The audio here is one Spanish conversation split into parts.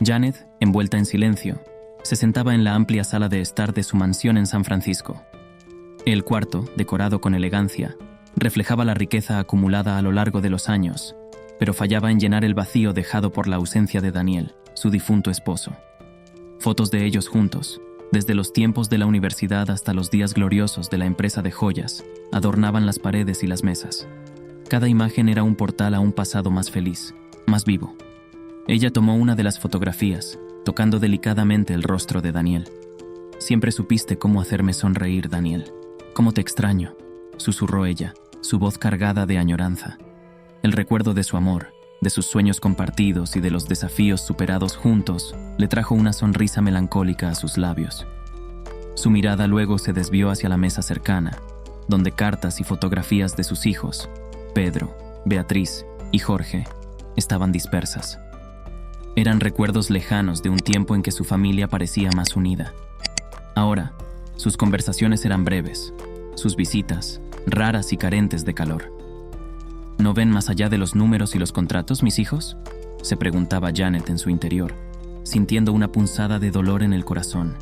Janet, envuelta en silencio, se sentaba en la amplia sala de estar de su mansión en San Francisco. El cuarto, decorado con elegancia, reflejaba la riqueza acumulada a lo largo de los años, pero fallaba en llenar el vacío dejado por la ausencia de Daniel, su difunto esposo. Fotos de ellos juntos, desde los tiempos de la universidad hasta los días gloriosos de la empresa de joyas, adornaban las paredes y las mesas. Cada imagen era un portal a un pasado más feliz, más vivo. Ella tomó una de las fotografías, tocando delicadamente el rostro de Daniel. «Siempre supiste cómo hacerme sonreír, Daniel. Cómo te extraño», susurró ella, su voz cargada de añoranza. El recuerdo de su amor, de sus sueños compartidos y de los desafíos superados juntos, le trajo una sonrisa melancólica a sus labios. Su mirada luego se desvió hacia la mesa cercana, donde cartas y fotografías de sus hijos, Pedro, Beatriz y Jorge, estaban dispersas. Eran recuerdos lejanos de un tiempo en que su familia parecía más unida. Ahora, sus conversaciones eran breves, sus visitas, raras y carentes de calor. ¿No ven más allá de los números y los contratos, mis hijos?, se preguntaba Janet en su interior, sintiendo una punzada de dolor en el corazón.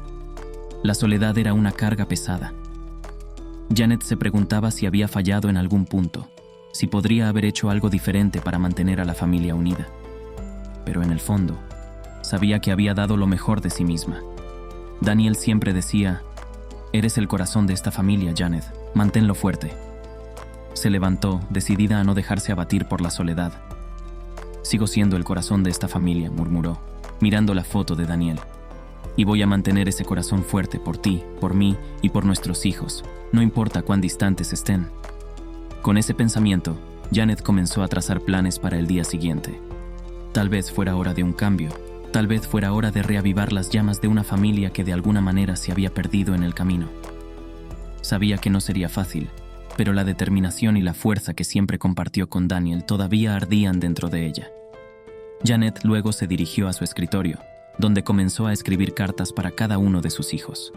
La soledad era una carga pesada. Janet se preguntaba si había fallado en algún punto, si podría haber hecho algo diferente para mantener a la familia unida. Pero en el fondo, sabía que había dado lo mejor de sí misma. Daniel siempre decía: «Eres el corazón de esta familia, Janet, manténlo fuerte». Se levantó, decidida a no dejarse abatir por la soledad. «Sigo siendo el corazón de esta familia», murmuró, mirando la foto de Daniel. «Y voy a mantener ese corazón fuerte por ti, por mí y por nuestros hijos, no importa cuán distantes estén». Con ese pensamiento, Janet comenzó a trazar planes para el día siguiente. Tal vez fuera hora de un cambio, tal vez fuera hora de reavivar las llamas de una familia que de alguna manera se había perdido en el camino. Sabía que no sería fácil, pero la determinación y la fuerza que siempre compartió con Daniel todavía ardían dentro de ella. Janet luego se dirigió a su escritorio, donde comenzó a escribir cartas para cada uno de sus hijos.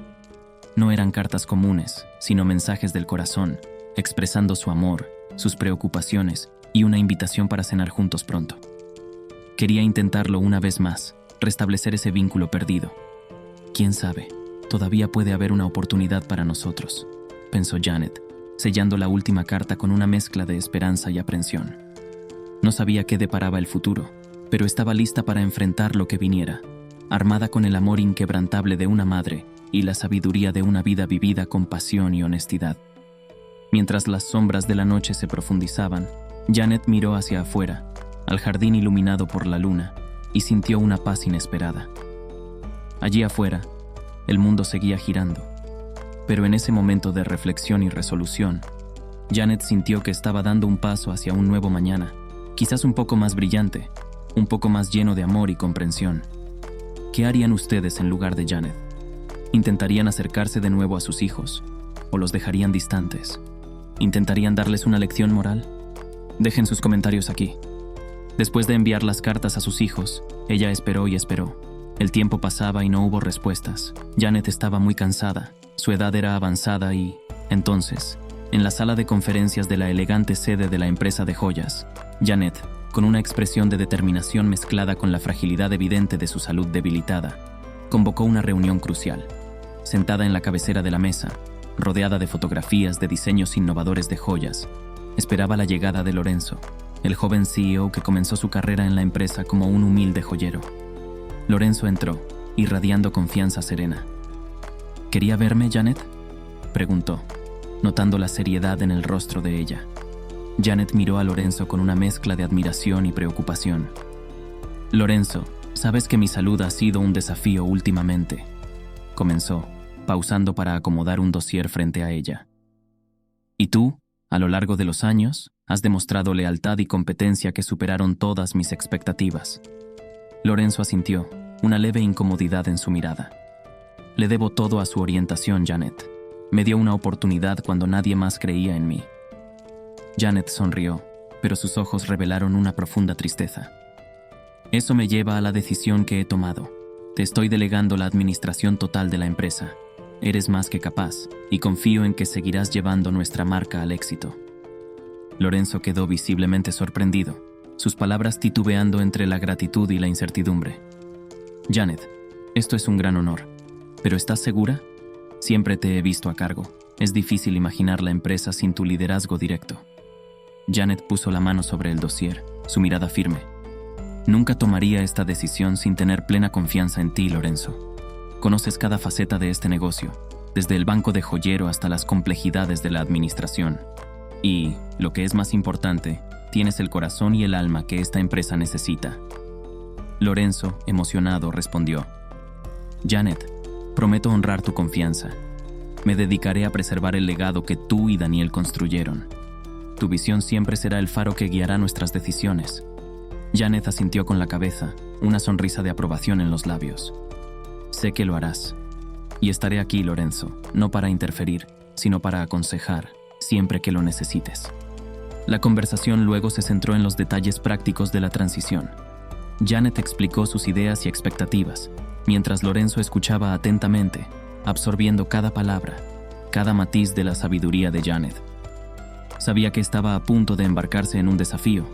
No eran cartas comunes, sino mensajes del corazón, expresando su amor, sus preocupaciones y una invitación para cenar juntos pronto. Quería intentarlo una vez más, restablecer ese vínculo perdido. «Quién sabe, todavía puede haber una oportunidad para nosotros», pensó Janet, sellando la última carta con una mezcla de esperanza y aprensión. No sabía qué deparaba el futuro, pero estaba lista para enfrentar lo que viniera, armada con el amor inquebrantable de una madre y la sabiduría de una vida vivida con pasión y honestidad. Mientras las sombras de la noche se profundizaban, Janet miró hacia afuera, al jardín iluminado por la luna, y sintió una paz inesperada. Allí afuera, el mundo seguía girando, pero en ese momento de reflexión y resolución, Janet sintió que estaba dando un paso hacia un nuevo mañana, quizás un poco más brillante, un poco más lleno de amor y comprensión. ¿Qué harían ustedes en lugar de Janet? ¿Intentarían acercarse de nuevo a sus hijos, o los dejarían distantes? ¿Intentarían darles una lección moral? Dejen sus comentarios aquí. Después de enviar las cartas a sus hijos, ella esperó y esperó. El tiempo pasaba y no hubo respuestas. Janet estaba muy cansada, su edad era avanzada y, entonces, en la sala de conferencias de la elegante sede de la empresa de joyas, Janet, con una expresión de determinación mezclada con la fragilidad evidente de su salud debilitada, convocó una reunión crucial. Sentada en la cabecera de la mesa, rodeada de fotografías de diseños innovadores de joyas, esperaba la llegada de Lorenzo, el joven CEO que comenzó su carrera en la empresa como un humilde joyero. Lorenzo entró, irradiando confianza serena. «¿Quería verme, Janet?», preguntó, notando la seriedad en el rostro de ella. Janet miró a Lorenzo con una mezcla de admiración y preocupación. «Lorenzo, sabes que mi salud ha sido un desafío últimamente», comenzó, pausando para acomodar un dossier frente a ella. «¿Y tú, a lo largo de los años, has demostrado lealtad y competencia que superaron todas mis expectativas?» Lorenzo asintió, una leve incomodidad en su mirada. «Le debo todo a su orientación, Janet. Me dio una oportunidad cuando nadie más creía en mí». Janet sonrió, pero sus ojos revelaron una profunda tristeza. «Eso me lleva a la decisión que he tomado. Te estoy delegando la administración total de la empresa. Eres más que capaz, y confío en que seguirás llevando nuestra marca al éxito». Lorenzo quedó visiblemente sorprendido, sus palabras titubeando entre la gratitud y la incertidumbre. Janet, esto es un gran honor. ¿Pero estás segura? Siempre te he visto a cargo. Es difícil imaginar la empresa sin tu liderazgo directo. Janet puso la mano sobre el dossier, su mirada firme. Nunca tomaría esta decisión sin tener plena confianza en ti, Lorenzo. Conoces cada faceta de este negocio, desde el banco de joyero hasta las complejidades de la administración. Y, lo que es más importante, tienes el corazón y el alma que esta empresa necesita. Lorenzo, emocionado, respondió: Janet, prometo honrar tu confianza. Me dedicaré a preservar el legado que tú y Daniel construyeron. Tu visión siempre será el faro que guiará nuestras decisiones. Janet asintió con la cabeza, una sonrisa de aprobación en los labios. Sé que lo harás. Y estaré aquí, Lorenzo, no para interferir, sino para aconsejar, siempre que lo necesites. La conversación luego se centró en los detalles prácticos de la transición. Janet explicó sus ideas y expectativas, mientras Lorenzo escuchaba atentamente, absorbiendo cada palabra, cada matiz de la sabiduría de Janet. Sabía que estaba a punto de embarcarse en un desafío,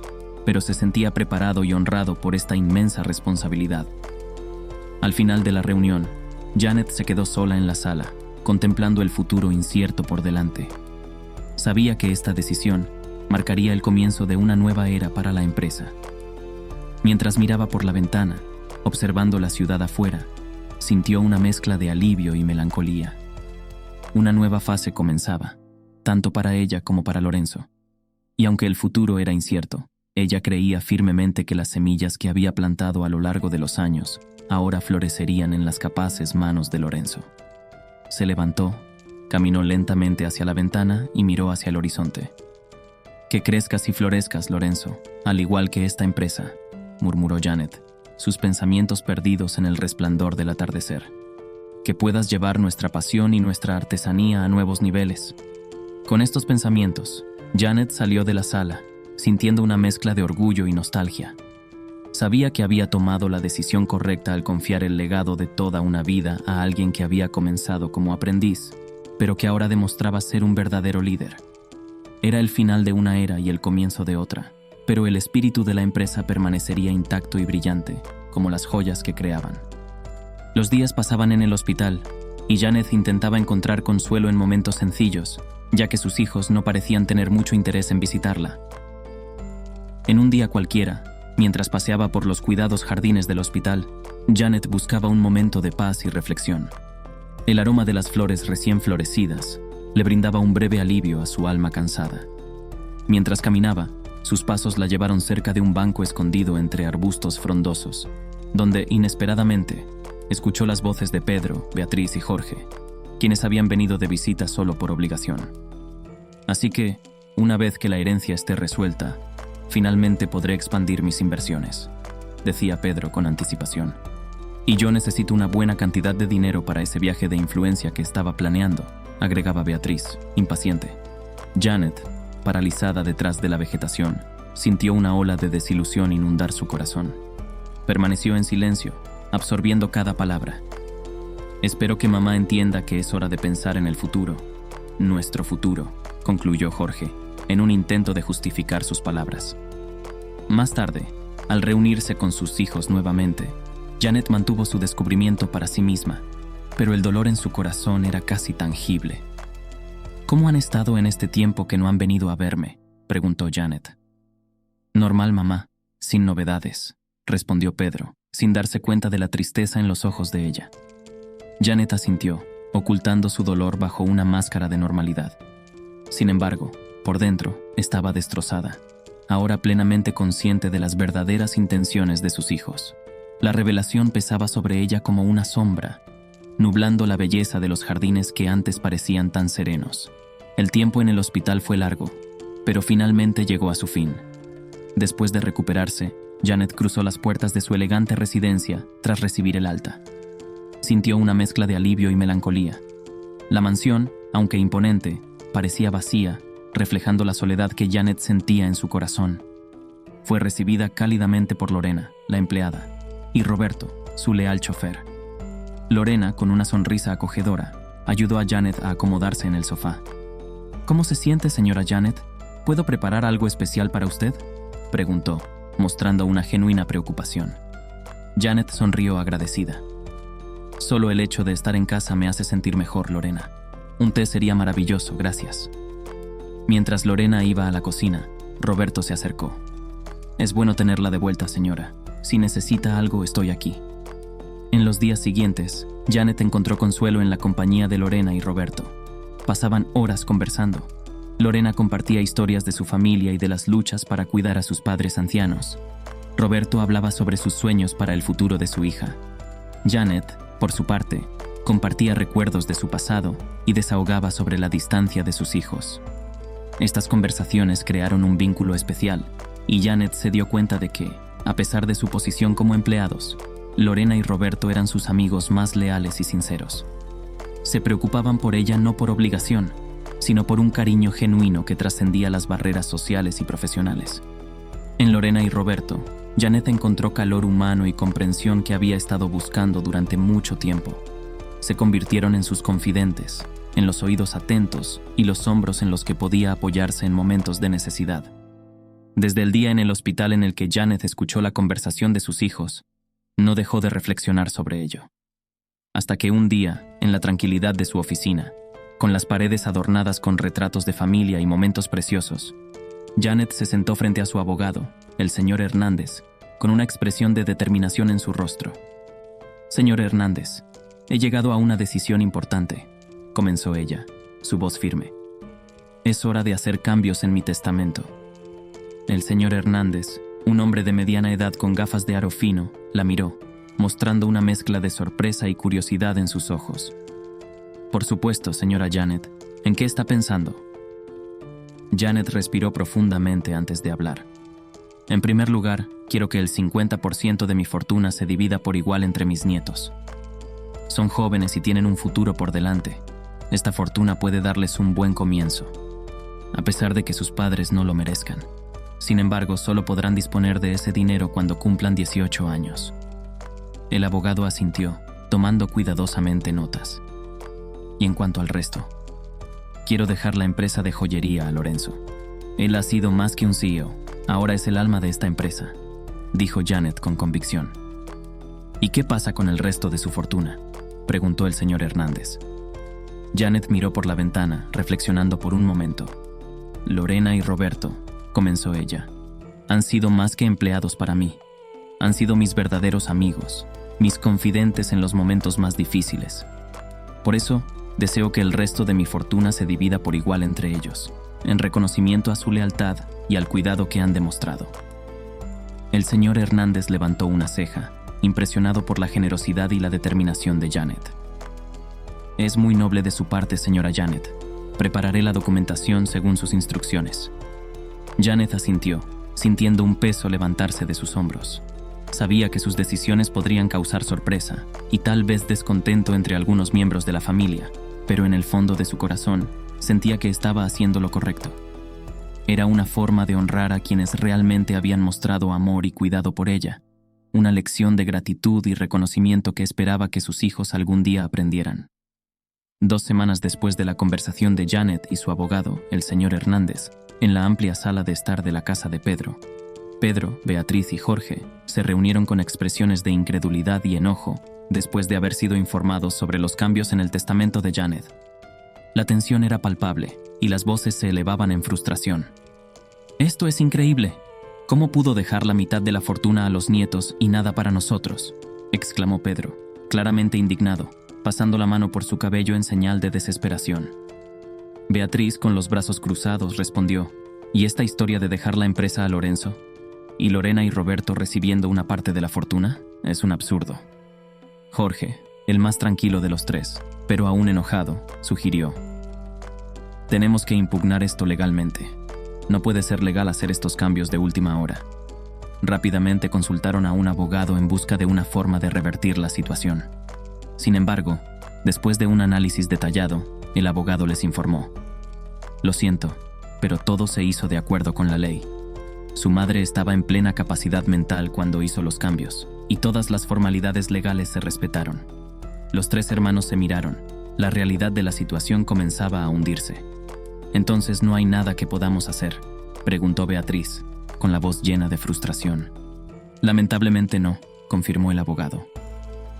pero se sentía preparado y honrado por esta inmensa responsabilidad. Al final de la reunión, Janet se quedó sola en la sala, contemplando el futuro incierto por delante. Sabía que esta decisión marcaría el comienzo de una nueva era para la empresa. Mientras miraba por la ventana, observando la ciudad afuera, sintió una mezcla de alivio y melancolía. Una nueva fase comenzaba, tanto para ella como para Lorenzo. Y aunque el futuro era incierto, ella creía firmemente que las semillas que había plantado a lo largo de los años ahora florecerían en las capaces manos de Lorenzo. Se levantó, caminó lentamente hacia la ventana y miró hacia el horizonte. «Que crezcas y florezcas, Lorenzo, al igual que esta empresa», murmuró Janet, sus pensamientos perdidos en el resplandor del atardecer. «Que puedas llevar nuestra pasión y nuestra artesanía a nuevos niveles». Con estos pensamientos, Janet salió de la sala, sintiendo una mezcla de orgullo y nostalgia. Sabía que había tomado la decisión correcta al confiar el legado de toda una vida a alguien que había comenzado como aprendiz, pero que ahora demostraba ser un verdadero líder. Era el final de una era y el comienzo de otra, pero el espíritu de la empresa permanecería intacto y brillante, como las joyas que creaban. Los días pasaban en el hospital, y Janet intentaba encontrar consuelo en momentos sencillos, ya que sus hijos no parecían tener mucho interés en visitarla. En un día cualquiera, mientras paseaba por los cuidados jardines del hospital, Janet buscaba un momento de paz y reflexión. El aroma de las flores recién florecidas le brindaba un breve alivio a su alma cansada. Mientras caminaba, sus pasos la llevaron cerca de un banco escondido entre arbustos frondosos, donde, inesperadamente, escuchó las voces de Pedro, Beatriz y Jorge, quienes habían venido de visita solo por obligación. Así que, una vez que la herencia esté resuelta, finalmente podré expandir mis inversiones, decía Pedro con anticipación. Y yo necesito una buena cantidad de dinero para ese viaje de influencia que estaba planeando, agregaba Beatriz, impaciente. Janet, paralizada detrás de la vegetación, sintió una ola de desilusión inundar su corazón. Permaneció en silencio, absorbiendo cada palabra. Espero que mamá entienda que es hora de pensar en el futuro. Nuestro futuro, concluyó Jorge, en un intento de justificar sus palabras. Más tarde, al reunirse con sus hijos nuevamente, Janet mantuvo su descubrimiento para sí misma, pero el dolor en su corazón era casi tangible. «¿Cómo han estado en este tiempo que no han venido a verme?», preguntó Janet. «Normal, mamá, sin novedades», respondió Pedro, sin darse cuenta de la tristeza en los ojos de ella. Janet asintió, ocultando su dolor bajo una máscara de normalidad. Sin embargo, por dentro, estaba destrozada, ahora plenamente consciente de las verdaderas intenciones de sus hijos. La revelación pesaba sobre ella como una sombra, nublando la belleza de los jardines que antes parecían tan serenos. El tiempo en el hospital fue largo, pero finalmente llegó a su fin. Después de recuperarse, Janet cruzó las puertas de su elegante residencia tras recibir el alta. Sintió una mezcla de alivio y melancolía. La mansión, aunque imponente, parecía vacía, reflejando la soledad que Janet sentía en su corazón. Fue recibida cálidamente por Lorena, la empleada, y Roberto, su leal chofer. Lorena, con una sonrisa acogedora, ayudó a Janet a acomodarse en el sofá. «¿Cómo se siente, señora Janet? ¿Puedo preparar algo especial para usted?», preguntó, mostrando una genuina preocupación. Janet sonrió agradecida. Solo el hecho de estar en casa me hace sentir mejor, Lorena. Un té sería maravilloso, gracias. Mientras Lorena iba a la cocina, Roberto se acercó. Es bueno tenerla de vuelta, señora. Si necesita algo, estoy aquí. En los días siguientes, Janet encontró consuelo en la compañía de Lorena y Roberto. Pasaban horas conversando. Lorena compartía historias de su familia y de las luchas para cuidar a sus padres ancianos. Roberto hablaba sobre sus sueños para el futuro de su hija. Janet, por su parte, compartía recuerdos de su pasado y desahogaba sobre la distancia de sus hijos. Estas conversaciones crearon un vínculo especial, y Janet se dio cuenta de que, a pesar de su posición como empleados, Lorena y Roberto eran sus amigos más leales y sinceros. Se preocupaban por ella no por obligación, sino por un cariño genuino que trascendía las barreras sociales y profesionales. En Lorena y Roberto, Janet encontró calor humano y comprensión que había estado buscando durante mucho tiempo. Se convirtieron en sus confidentes, en los oídos atentos y los hombros en los que podía apoyarse en momentos de necesidad. Desde el día en el hospital en el que Janet escuchó la conversación de sus hijos, no dejó de reflexionar sobre ello. Hasta que un día, en la tranquilidad de su oficina, con las paredes adornadas con retratos de familia y momentos preciosos, Janet se sentó frente a su abogado, el señor Hernández, con una expresión de determinación en su rostro. «Señor Hernández, he llegado a una decisión importante», comenzó ella, su voz firme. «Es hora de hacer cambios en mi testamento». El señor Hernández, un hombre de mediana edad con gafas de aro fino, la miró, mostrando una mezcla de sorpresa y curiosidad en sus ojos. «Por supuesto, señora Janet. ¿En qué está pensando?» Janet respiró profundamente antes de hablar. «En primer lugar, quiero que el 50% de mi fortuna se divida por igual entre mis nietos. Son jóvenes y tienen un futuro por delante. Esta fortuna puede darles un buen comienzo, a pesar de que sus padres no lo merezcan. Sin embargo, solo podrán disponer de ese dinero cuando cumplan 18 años». El abogado asintió, tomando cuidadosamente notas. «Y en cuanto al resto, quiero dejar la empresa de joyería a Lorenzo. Él ha sido más que un CEO, ahora es el alma de esta empresa», dijo Janet con convicción. «¿Y qué pasa con el resto de su fortuna?», preguntó el señor Hernández. Janet miró por la ventana, reflexionando por un momento. «Lorena y Roberto», comenzó ella, «han sido más que empleados para mí. Han sido mis verdaderos amigos, mis confidentes en los momentos más difíciles. Por eso, deseo que el resto de mi fortuna se divida por igual entre ellos, en reconocimiento a su lealtad y al cuidado que han demostrado». El señor Hernández levantó una ceja, impresionado por la generosidad y la determinación de Janet. «Es muy noble de su parte, señora Janet. Prepararé la documentación según sus instrucciones». Janet asintió, sintiendo un peso levantarse de sus hombros. Sabía que sus decisiones podrían causar sorpresa y tal vez descontento entre algunos miembros de la familia, pero en el fondo de su corazón sentía que estaba haciendo lo correcto. Era una forma de honrar a quienes realmente habían mostrado amor y cuidado por ella, una lección de gratitud y reconocimiento que esperaba que sus hijos algún día aprendieran. 2 semanas después de la conversación de Janet y su abogado, el señor Hernández, en la amplia sala de estar de la casa de Pedro, Beatriz y Jorge se reunieron con expresiones de incredulidad y enojo después de haber sido informados sobre los cambios en el testamento de Janet. La tensión era palpable y las voces se elevaban en frustración. «Esto es increíble. ¿Cómo pudo dejar la mitad de la fortuna a los nietos y nada para nosotros?», exclamó Pedro, claramente indignado, pasando la mano por su cabello en señal de desesperación. Beatriz, con los brazos cruzados, respondió: «¿Y esta historia de dejar la empresa a Lorenzo? ¿Y Lorena y Roberto recibiendo una parte de la fortuna? Es un absurdo». Jorge, el más tranquilo de los tres, pero aún enojado, sugirió: «Tenemos que impugnar esto legalmente. No puede ser legal hacer estos cambios de última hora». Rápidamente consultaron a un abogado en busca de una forma de revertir la situación. Sin embargo, después de un análisis detallado, el abogado les informó: «Lo siento, pero todo se hizo de acuerdo con la ley. Su madre estaba en plena capacidad mental cuando hizo los cambios, y todas las formalidades legales se respetaron». Los 3 hermanos se miraron. La realidad de la situación comenzaba a hundirse. «¿Entonces no hay nada que podamos hacer?», preguntó Beatriz, con la voz llena de frustración. «Lamentablemente no. confirmó el abogado.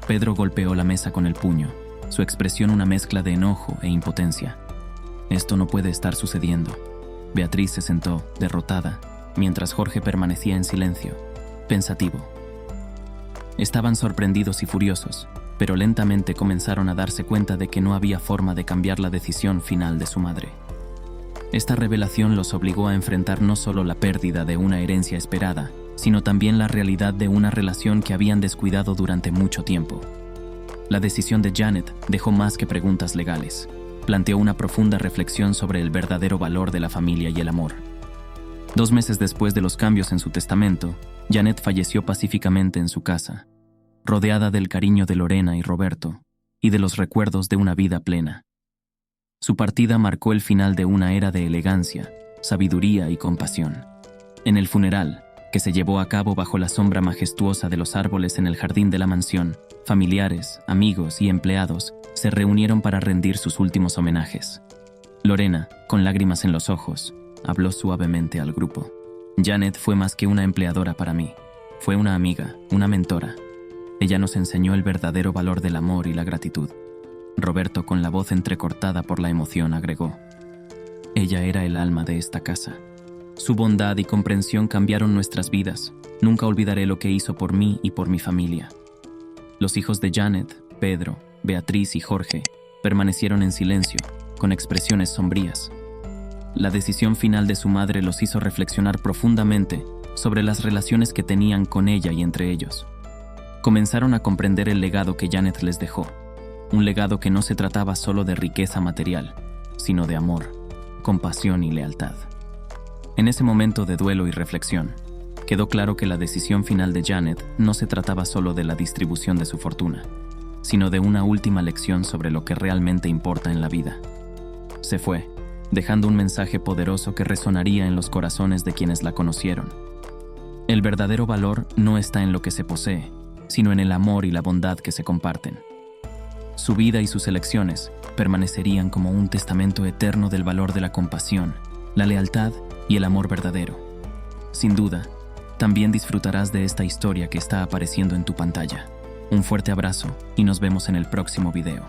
Pedro golpeó la mesa con el puño, su expresión una mezcla de enojo e impotencia. Esto no puede estar sucediendo. Beatriz se sentó, derrotada, mientras Jorge permanecía en silencio, pensativo. Estaban sorprendidos y furiosos, pero lentamente comenzaron a darse cuenta de que no había forma de cambiar la decisión final de su madre. Esta revelación los obligó a enfrentar no solo la pérdida de una herencia esperada, sino también la realidad de una relación que habían descuidado durante mucho tiempo. La decisión de Janet dejó más que preguntas legales. Planteó una profunda reflexión sobre el verdadero valor de la familia y el amor. 2 meses después de los cambios en su testamento, Janet falleció pacíficamente en su casa, rodeada del cariño de Lorena y Roberto, y de los recuerdos de una vida plena. Su partida marcó el final de una era de elegancia, sabiduría y compasión. En el funeral, que se llevó a cabo bajo la sombra majestuosa de los árboles en el jardín de la mansión, familiares, amigos y empleados se reunieron para rendir sus últimos homenajes. Lorena, con lágrimas en los ojos, habló suavemente al grupo. Janet fue más que una empleadora para mí. Fue una amiga, una mentora. Ella nos enseñó el verdadero valor del amor y la gratitud. Roberto, con la voz entrecortada por la emoción, agregó: ella era el alma de esta casa. Su bondad y comprensión cambiaron nuestras vidas. Nunca olvidaré lo que hizo por mí y por mi familia. Los hijos de Janet, Pedro, Beatriz y Jorge, permanecieron en silencio, con expresiones sombrías. La decisión final de su madre los hizo reflexionar profundamente sobre las relaciones que tenían con ella y entre ellos. Comenzaron a comprender el legado que Janet les dejó, un legado que no se trataba solo de riqueza material, sino de amor, compasión y lealtad. En ese momento de duelo y reflexión, quedó claro que la decisión final de Janet no se trataba solo de la distribución de su fortuna, sino de una última lección sobre lo que realmente importa en la vida. Se fue, dejando un mensaje poderoso que resonaría en los corazones de quienes la conocieron. El verdadero valor no está en lo que se posee, sino en el amor y la bondad que se comparten. Su vida y sus elecciones permanecerían como un testamento eterno del valor de la compasión, la lealtad y el amor verdadero. Sin duda, también disfrutarás de esta historia que está apareciendo en tu pantalla. Un fuerte abrazo y nos vemos en el próximo video.